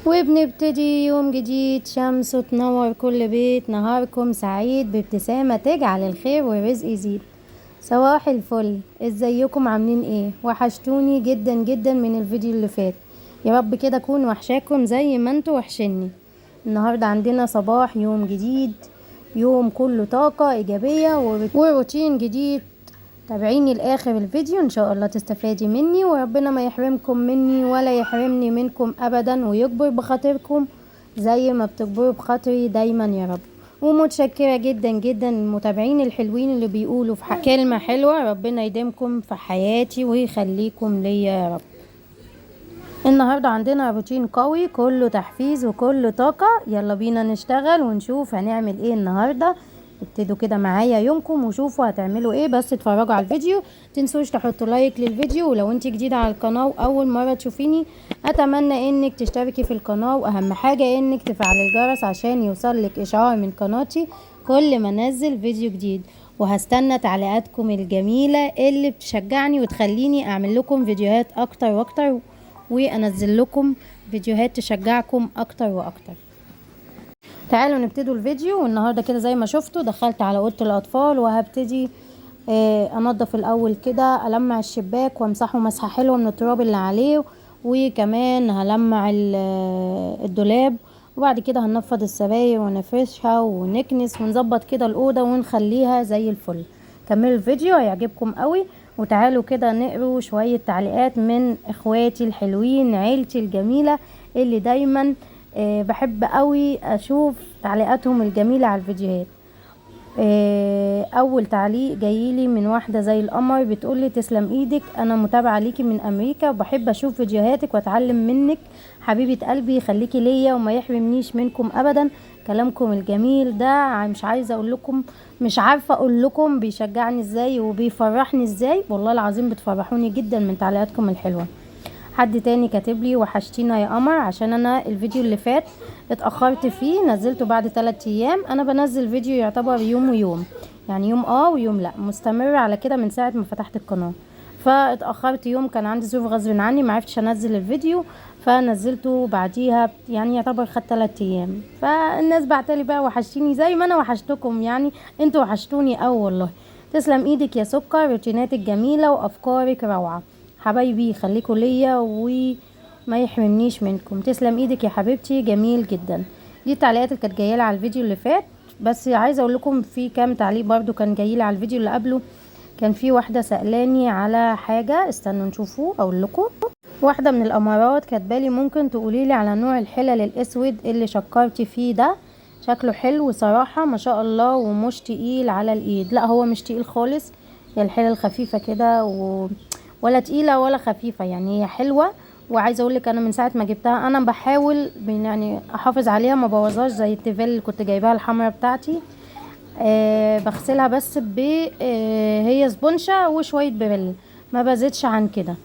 وبنبتدي يوم جديد، شمس تنور كل بيت، نهاركم سعيد بابتسامة تجعل الخير والرزق يزيد. صباح الفل، ازيكم عاملين ايه؟ وحشتوني جدا جدا من الفيديو اللي فات. يا رب كده اكون وحشاكم زي ما انتوا وحشني. النهاردة عندنا صباح يوم جديد، يوم كله طاقة ايجابية وروتين جديد. تابعيني لاخر الفيديو ان شاء الله تستفادي مني، وربنا ما يحرمكم مني ولا يحرمني منكم ابدا، ويكبر بخاطركم زي ما بتكبروا بخاطري دايما يا رب. ومتشكرة جدا جدا المتابعين الحلوين اللي بيقولوا في كلمة حلوة، ربنا يديمكم في حياتي ويخليكم ليا يا رب. النهاردة عندنا روتين قوي كله تحفيز وكله طاقة، يلا بينا نشتغل ونشوف هنعمل ايه النهاردة. ابتدوا كده معايا يومكم وشوفوا هتعملوا ايه، بس اتفرجوا على الفيديو. تنسوش تحطوا لايك للفيديو، ولو انت جديدة على القناة واول مرة تشوفيني اتمنى انك تشتركي في القناة، واهم حاجة انك تفعلي الجرس عشان يوصلك اشعار من قناتي كل ما انزل فيديو جديد. وهستنى تعليقاتكم الجميلة اللي بتشجعني وتخليني اعمل لكم فيديوهات اكتر واكتر، وانزل لكم فيديوهات تشجعكم اكتر واكتر. تعالوا نبتدوا الفيديو. والنهارده كده زي ما شفتوا دخلت على اوضه الاطفال، وهبتدي انضف الاول كده، المع الشباك وامسحه مسحه حلوه من التراب اللي عليه، وكمان هلمع الدولاب، وبعد كده هنفض السراير ونفرشها ونكنس ونظبط كده الاوضه ونخليها زي الفل. كملوا الفيديو هيعجبكم قوي. وتعالوا كده نقروا شويه تعليقات من اخواتي الحلوين، عيلتي الجميله اللي دايما بحب قوي اشوف تعليقاتهم الجميله على الفيديوهات. اول تعليق جايلي من واحده زي القمر، بتقولي تسلم ايدك، انا متابعه ليكي من امريكا وبحب اشوف فيديوهاتك واتعلم منك، حبيبه قلبي خليكي ليا وما يحرمنيش منكم ابدا. كلامكم الجميل ده مش عايزه اقول لكم، مش عارفه اقول لكم بيشجعني ازاي وبيفرحني ازاي، والله العظيم بتفرحوني جدا من تعليقاتكم الحلوه. حد تاني كاتب لي وحشتينا يا قمر، عشان انا الفيديو اللي فات اتأخرت فيه، نزلته بعد 3 ايام. انا بنزل فيديو يعتبر يوم ويوم، يعني يوم ويوم لا، مستمر على كده من ساعة ما فتحت القناة. فاتأخرت يوم، كان عندي ظروف غصب عني معرفتش انزل الفيديو، فنزلته بعديها يعني يعتبر خد 3 ايام. فالناس بعتلي بقى وحشتيني زي ما انا وحشتكم، يعني انتوا وحشتوني والله. تسلم ايدك يا سكر، روتيناتك جميلة وافكارك روعة، حبايبي خليكوا ليا وما يحرمنيش منكم. تسلم ايدك يا حبيبتي، جميل جدا. دي التعليقات اللي كانت جايه على الفيديو اللي فات. بس عايزه اقول لكم في كام تعليق برضو كان جاي على الفيديو اللي قبله. كان في واحده سالاني على حاجه، استنوا نشوفوا اقول لكم. واحده من الامارات كاتبالي ممكن تقولي لي على نوع الحلل الاسود اللي شكرتي فيه ده، شكله حلو صراحه ما شاء الله ومش تقيل على الايد. لا هو مش تقيل خالص، هي الحلل خفيفه كده ولا تقيله ولا خفيفه، يعني هي حلوه. وعايزه اقول لك انا من ساعه ما جبتها انا بحاول يعني احافظ عليها ما بوظهاش زي التيفال اللي كنت جايباها الحمراء بتاعتي. بغسلها بس هي سبونشه وشويه بريل، ما بزيدش عن كده.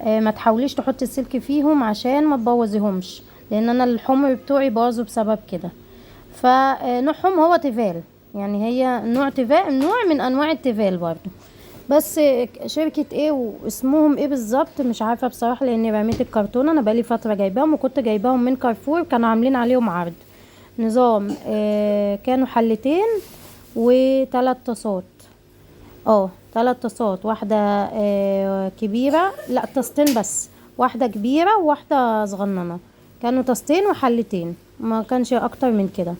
ما تحاوليش تحطي السلك فيهم عشان ما تبوظيهمش، لان انا الحمر بتوعي باظوا بسبب كده. فنوعهم هو تيفال، يعني هي نوع تيفال، نوع من انواع التيفال برضو، بس شركة ايه واسمهم ايه بالظبط مش عارفة بصراحة، لاني رميت الكرتون. انا بقالي فترة جايباهم وكنت جايباهم من كارفور، كانوا عاملين عليهم عرض نظام. كانوا حلتين و3 طاسات. 3 طاسات، واحدة كبيرة، لا طاستين بس، واحدة كبيرة وواحدة صغننة. كانوا طاستين وحلتين، ما كانش اكتر من كده.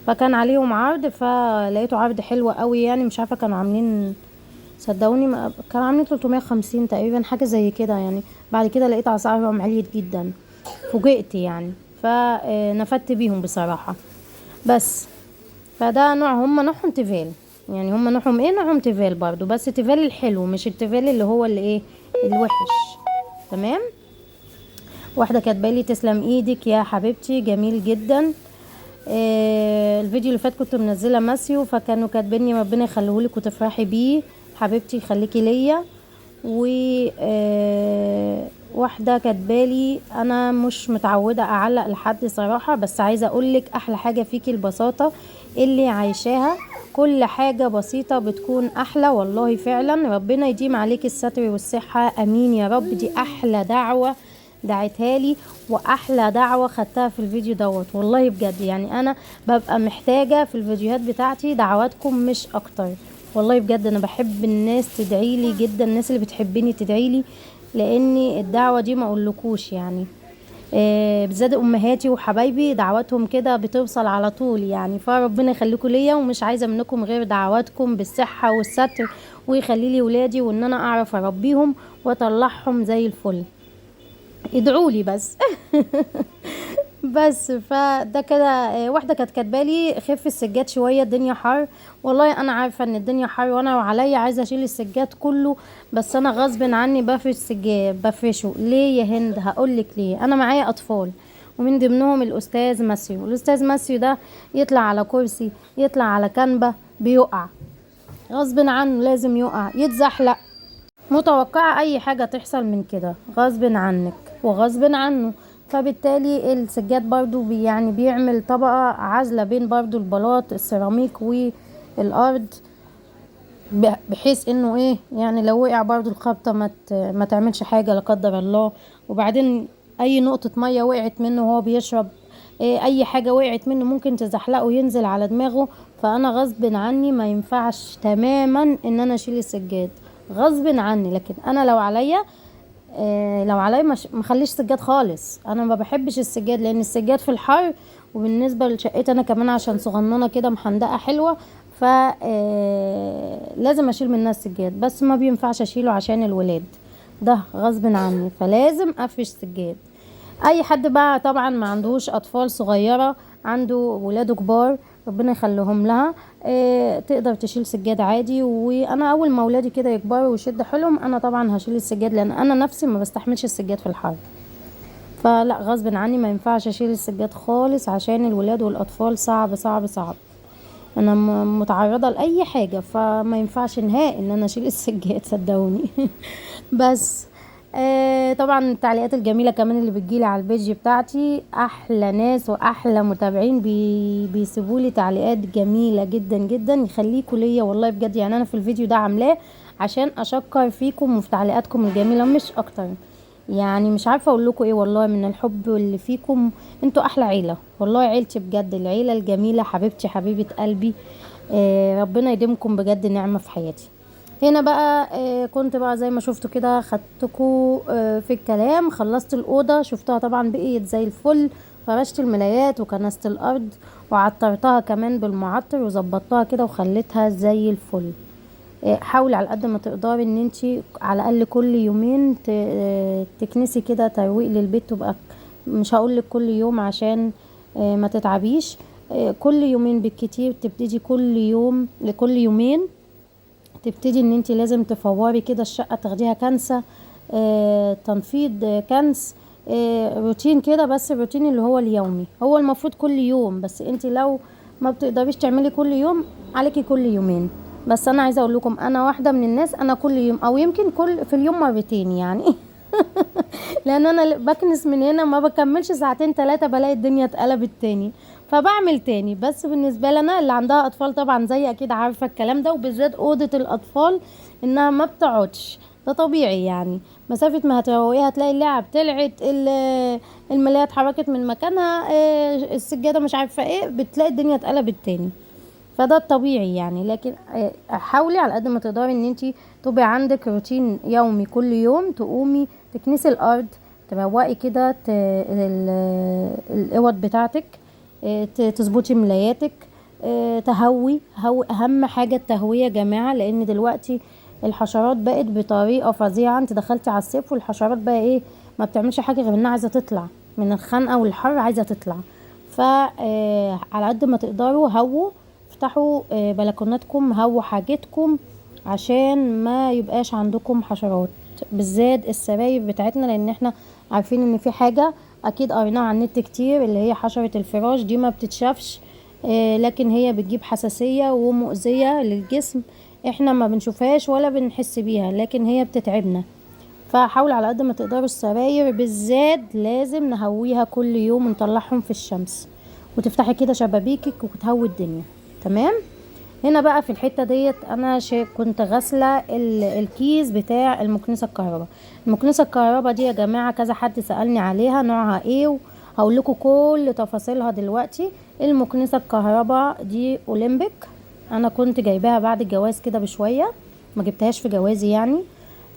فكان عليهم عرض، فلقيته عرض حلو قوي، يعني مش عارفة كانوا عاملين، صدقوني ما كانوا عاملين 350 تقريبا حاجه زي كده يعني. بعد كده لقيت اسعارهم عليت جدا، فوجئت يعني، فنفدت بيهم بصراحه. بس فده نوعهم تيفال، يعني هم نوعهم ايه، نوعهم تيفال برضو، بس تيفال الحلو مش التيفال اللي هو اللي ايه الوحش. تمام. واحده كاتبالي تسلم ايدك يا حبيبتي، جميل جدا. الفيديو اللي فات كنت منزله ماسيو، فكانوا كاتبيني ربنا يخليهولك وتفرحي بيه حبيبتي خليكي ليا. و واحده كاتبالي انا مش متعوده اعلق لحد صراحه، بس عايزه اقولك احلى حاجه فيكي البساطه اللي عايشاها، كل حاجه بسيطه بتكون احلى، والله فعلا ربنا يديم عليك الستر والصحه، امين يا رب. دي احلى دعوه دعتها لي، واحلى دعوة خدتها في الفيديو دوت والله بجد. يعني انا ببقى محتاجة في الفيديوهات بتاعتي دعواتكم مش اكتر، والله بجد انا بحب الناس تدعي لي جدا، الناس اللي بتحبني تدعي لي، لاني الدعوة دي ما اقولكوش يعني بالذات امهاتي وحبايبي دعواتهم كده بتوصل على طول يعني. فربنا يخليكم ليا، ومش عايزه منكم غير دعواتكم بالصحه والستر، ويخلي لي ولادي وان انا اعرف اربيهم واطلعهم زي الفل. ادعوا لي بس. بس فده كده. واحده كانت كاتبالي خف السجاد شويه الدنيا حر. والله انا عارفه ان الدنيا حر، وانا عليا عايزه اشيل السجاد كله، بس انا غصب عني بفرش السجاد بفرشه. ليه يا هند؟ هقولك ليه. انا معايا اطفال، ومن ضمنهم الاستاذ ماسيو. الاستاذ ماسيو ده يطلع على كرسي، يطلع على كنبه، بيقع غصب عنه، لازم يقع يتزحلق. متوقعة اي حاجة تحصل من كده غصب عنك وغصب عنه. فبالتالي السجاد برضو يعني بيعمل طبقة عازلة بين برضو البلاط السيراميك والارض، بحيث انه ايه يعني لو وقع برضو الخبطة ما تعملش حاجة لا قدر الله. وبعدين اي نقطة مية وقعت منه وهو بيشرب، اي حاجة وقعت منه ممكن تزحلقه وينزل على دماغه. فانا غصب عني ما ينفعش تماما ان انا اشيل السجاد غصب عني. لكن انا لو عليا لو عليا ما اخليش سجاد خالص. انا ما بحبش السجاد، لان السجاد في الحر، وبالنسبه لشقتي انا كمان عشان صغننه كده محندقه حلوه، ف لازم اشيل منها السجاد، بس ما بينفعش اشيله عشان الولاد، ده غصب عني، فلازم افرش سجاد. اي حد بقى طبعا ما عندهوش اطفال صغيره، عنده ولاده كبار ربنا يخليهم لها، تقدر تشيل سجاد عادي. وانا اول ما ولادي كده يكبروا ويشد حيلهم انا طبعا هشيل السجاد، لان انا نفسي ما بستحملش السجاد في الحر. فلا غصب عني ما ينفعش اشيل السجاد خالص عشان الولاد والاطفال. صعب صعب صعب، انا متعرضه لاي حاجه، فما ينفعش نهائي ان انا اشيل السجاد صدقوني. بس طبعا التعليقات الجميله كمان اللي بتجيلي على البيج بتاعتي، احلى ناس واحلى متابعين بيسيبوا لي تعليقات جميله جدا جدا، يخليكوا ليا والله بجد. يعني انا في الفيديو ده عاملاه عشان اشكر فيكم وفي تعليقاتكم الجميله مش اكتر. يعني مش عارفه اقول لكم ايه والله من الحب اللي فيكم. انتوا احلى عيله والله، عيلتي بجد، العيله الجميله، حبيبتي حبيبه قلبي. ربنا يديمكم بجد نعمه في حياتي. هنا بقى كنت بقى زي ما شفتوا كده خدتكوا في الكلام. خلصت الاوضه، شفتها طبعا بقيت زي الفل، فرشت الملايات وكنست الارض وعطرتها كمان بالمعطر وظبطتها كده وخليتها زي الفل. حاولي على قد ما تقدري ان انتي على الاقل كل يومين تكنسي كده ترويق للبيت، تبقى مش هقولك كل يوم عشان ما تتعبيش، كل يومين بالكتير تبتدي، كل يوم لكل يومين تبتدي ان انتي لازم تفوري كده الشقة، تاخديها كنسة، تنفيض كنس، روتين كده. بس الروتين اللي هو اليومي هو المفروض كل يوم، بس انتي لو ما بتقدريش تعملي كل يوم عليكي كل يومين. بس انا عايزه اقول لكم انا واحده من الناس انا كل يوم او يمكن كل في اليوم مرتين يعني. لان انا بكنس من هنا ما بكملش ساعتين 3 بلاقي الدنيا اتقلبت تاني، فبعمل تاني. بس بالنسبه لنا اللي عندها اطفال طبعا زي اكيد عارفه الكلام ده، وبالذات اوضه الاطفال انها ما بتقعدش، ده طبيعي يعني. مسافه ما هتروقيها هتلاقي اللعب طلعت، الملايه اتحركت من مكانها، السجاده مش عارفه ايه، بتلاقي الدنيا اتقلبت تاني، فده الطبيعي يعني. لكن حاولي على قد ما تقدري ان انتي تبقى عندك روتين يومي، كل يوم تقومي تكنسي الارض، تروقي كده الاوض بتاعتك، تظبطي ملاياتك، تهوي. اهم حاجه التهويه يا جماعه، لان دلوقتي الحشرات بقت بطريقه فظيعه. انت دخلتي على الصيف والحشرات بقى ايه، ما بتعملش حاجه غير انها عايزه تطلع من الخنقه والحر، عايزه تطلع. على قد ما تقدروا هووا، افتحوا بلكوناتكم، هووا حاجتكم عشان ما يبقاش عندكم حشرات، بالذات السراير بتاعتنا، لان احنا عارفين ان في حاجه اكيد قريناها على النت كتير، اللي هي حشره الفراش دي. ما بتتشافش لكن هي بتجيب حساسيه ومؤذيه للجسم، احنا ما بنشوفهاش ولا بنحس بيها، لكن هي بتتعبنا. فحاولوا على قد ما تقدروا السراير بالذات لازم نهويها كل يوم ونطلعهم في الشمس، وتفتحي كده شبابيكك وتهوي الدنيا. تمام. هنا بقى في الحته ديت انا كنت غاسله الكيس بتاع المكنسه الكهرباء. المكنسه الكهرباء دي يا جماعه كذا حد سالني عليها نوعها ايه، وهقول لكم كل تفاصيلها دلوقتي. المكنسه الكهرباء دي اولمبيك، انا كنت جايباها بعد الجواز كده بشويه، ما جبتهاش في جوازي يعني.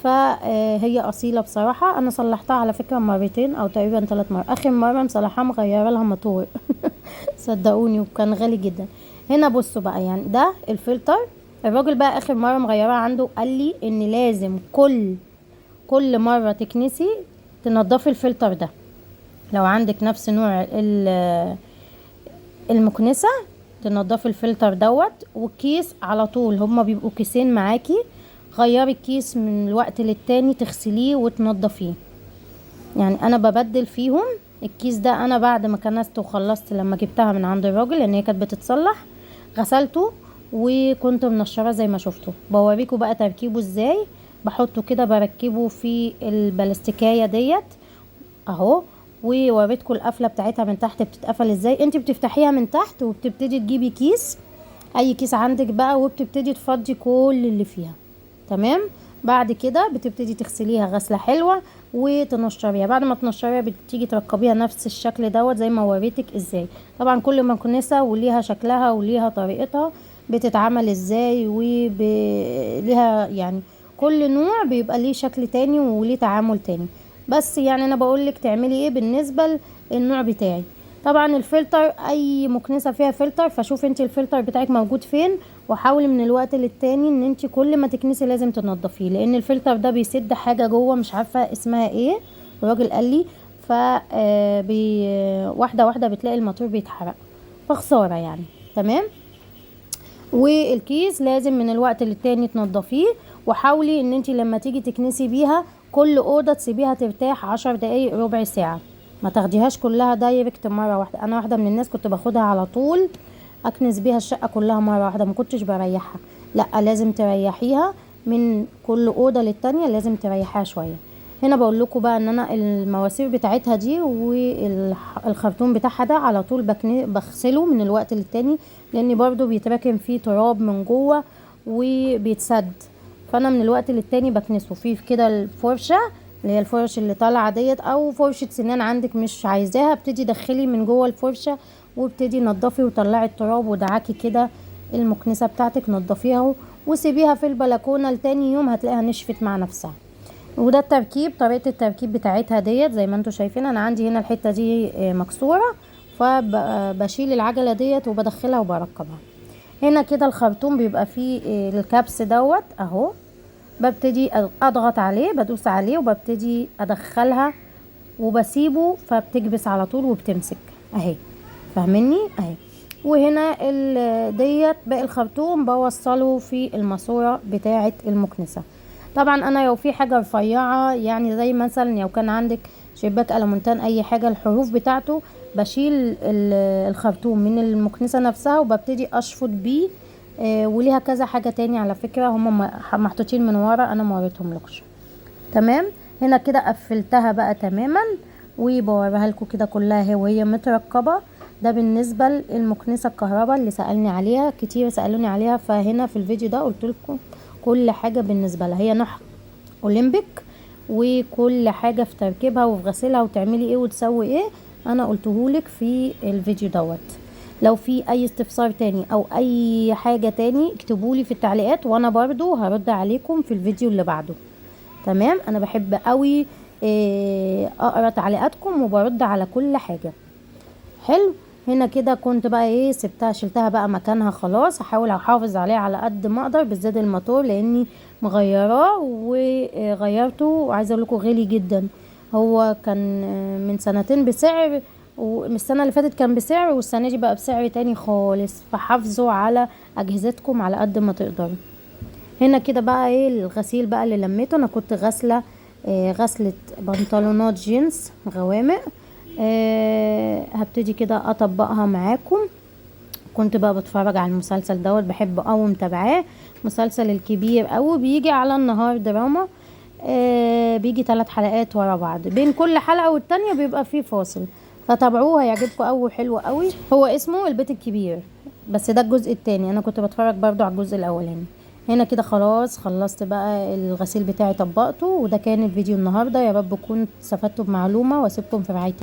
فهي اصيله بصراحه. انا صلحتها على فكره مرتين او تقريبا 3 مرات، اخر مره مصلحاها مغيره لها موتور صدقوني، وكان غالي جدا. هنا بصوا بقى، يعني ده الفلتر. الراجل بقى اخر مره مغيرها عنده قال لي ان لازم كل مره تكنسي تنضفي الفلتر ده. لو عندك نفس نوع المكنسه تنضفي الفلتر دوت، والكيس على طول، هما بيبقوا كيسين معاكي، غيري الكيس من الوقت للتاني تغسليه وتنضفيه. يعني انا ببدل فيهم. الكيس ده انا بعد ما كنست وخلصت لما جبتها من عند الراجل لان هي كانت بتتصلح، غسلته وكنت منشره زي ما شفتوا. بوريكم بقى تركيبه ازاي. بحطه كده بركبه في البلاستيكايه ديت اهو، ووريتكم القفله بتاعتها من تحت بتتقفل ازاي. انت بتفتحيها من تحت وبتبتدي تجيبي كيس، اي كيس عندك بقى، وبتبتدي تفضي كل اللي فيها. تمام. بعد كده بتبتدي تغسليها غسله حلوه وتنشريها. بعد ما تنشريها بتيجي تركبيها نفس الشكل دوت زي ما وريتك ازاي. طبعا كل مكنسه وليها شكلها وليها طريقتها بتتعمل ازاي، وليها يعني كل نوع بيبقى ليه شكل تاني وليه تعامل تاني. بس يعني انا بقولك تعملي ايه بالنسبه للنوع بتاعي. طبعا الفلتر اي مكنسه فيها فلتر، فشوف انت الفلتر بتاعك موجود فين، وحاولي من الوقت للتاني ان انت كل ما تكنسي لازم تنضفيه، لان الفلتر ده بيسد حاجه جوه مش عارفه اسمها ايه، الراجل قال لي. ف واحده واحده بتلاقي الموتور بيتحرق، فخساره يعني. تمام. والكيس لازم من الوقت للتاني تنضفيه، وحاولي ان انت لما تيجي تكنسي بيها كل اوضه تسيبيها ترتاح 10 دقايق ربع ساعه، ما تاخديهاش كلها دايركت مره واحده. انا واحده من الناس كنت باخدها على طول اكنس بيها الشقه كلها مره واحده، ما كنتش بريحها. لا، لازم تريحيها من كل اوضه للتانيه، لازم تريحيها شويه. هنا بقول لكم بقى ان انا المواسير بتاعتها دي والخرطوم بتاعها ده على طول بغسله من الوقت للتاني، لان برضو بيتراكم فيه تراب من جوه وبيتسد. فانا من الوقت للتاني بكنسه فيه كده. الفرشه اللي هي الفرش اللي طالعه ديت، او فرشه سنان عندك مش عايزاها، بتدي دخلي من جوه الفرشه وابتدي نضفي وطلعي التراب ودعاكي كده المكنسه بتاعتك، نضفيها وسيبيها في البلكونه لتاني يوم هتلاقيها نشفت مع نفسها. وده التركيب، طريقه التركيب بتاعتها ديت زي ما انتم شايفين. انا عندي هنا الحته دي مكسوره، فبشيل العجله ديت وبدخلها وبركبها. هنا كده الخرطوم بيبقى فيه الكبس دوت اهو، ببتدي اضغط عليه، بدوس عليه وببتدي ادخلها وبسيبه، فبتكبس على طول وبتمسك اهي، فاهميني اهي. وهنا ديت باقي الخرطوم بوصله في الماسوره بتاعه المكنسه. طبعا انا لو في حاجه رفيعه، يعني زي مثلا لو كان عندك شباك المونتان اي حاجه الحروف بتاعته، بشيل الخرطوم من المكنسه نفسها وببتدي اشفط بيه. وليها كذا حاجه تاني على فكره، هم محطوطين من ورا انا ما وريتهم لكش. تمام. هنا كده قفلتها بقى تماما وبوريها لكم كده كلها وهي متركبه. ده بالنسبه للمكنسه الكهرباء اللي سالني عليها كتير، سالوني عليها، فهنا في الفيديو ده قلت لكم كل حاجه بالنسبه لها. هي نوع اولمبيك، وكل حاجه في تركيبها وفي غسيلها وتعملي ايه وتسوي ايه انا قلتهولك في الفيديو دوت. لو في اي استفسار تاني او اي حاجه تاني اكتبولي في التعليقات، وانا برضو هرد عليكم في الفيديو اللي بعده. تمام. انا بحب قوي اقرا تعليقاتكم وبرد على كل حاجه. حلو. هنا كده كنت بقى ايه سبتها، شلتها بقى مكانها خلاص. هحاول احافظ عليه على قد ما اقدر، بالذات الموتور لاني مغيراه وغيرته، وعايزه اقول لكم غالي جدا. هو كان من سنتين بسعر، ومن السنه اللي فاتت كان بسعر، والسنه دي بقى بسعر تاني خالص. فحافظوا على اجهزتكم على قد ما تقدروا. هنا كده بقى ايه الغسيل بقى اللي لميته. انا كنت غسله غسله بنطلونات جينز غوامق. هبتدي كده اطبقها معاكم. كنت بقى بتفرج على المسلسل دوت، بحب قوي متابعاه، مسلسل الكبير قوي، بيجي على النهار دراما. بيجي 3 حلقات ورا بعض، بين كل حلقه والتانية بيبقى فيه فاصل، فتابعوه هيعجبكم قوي، حلو قوي. هو اسمه البيت الكبير. بس ده الجزء التاني، انا كنت بتفرج برضو على الجزء الاولاني. هنا كده خلاص خلصت بقى الغسيل بتاعي، طبقته. وده كان الفيديو النهارده، يا رب تكونوا استفدتوا بمعلومه، واسيبكم في رعايه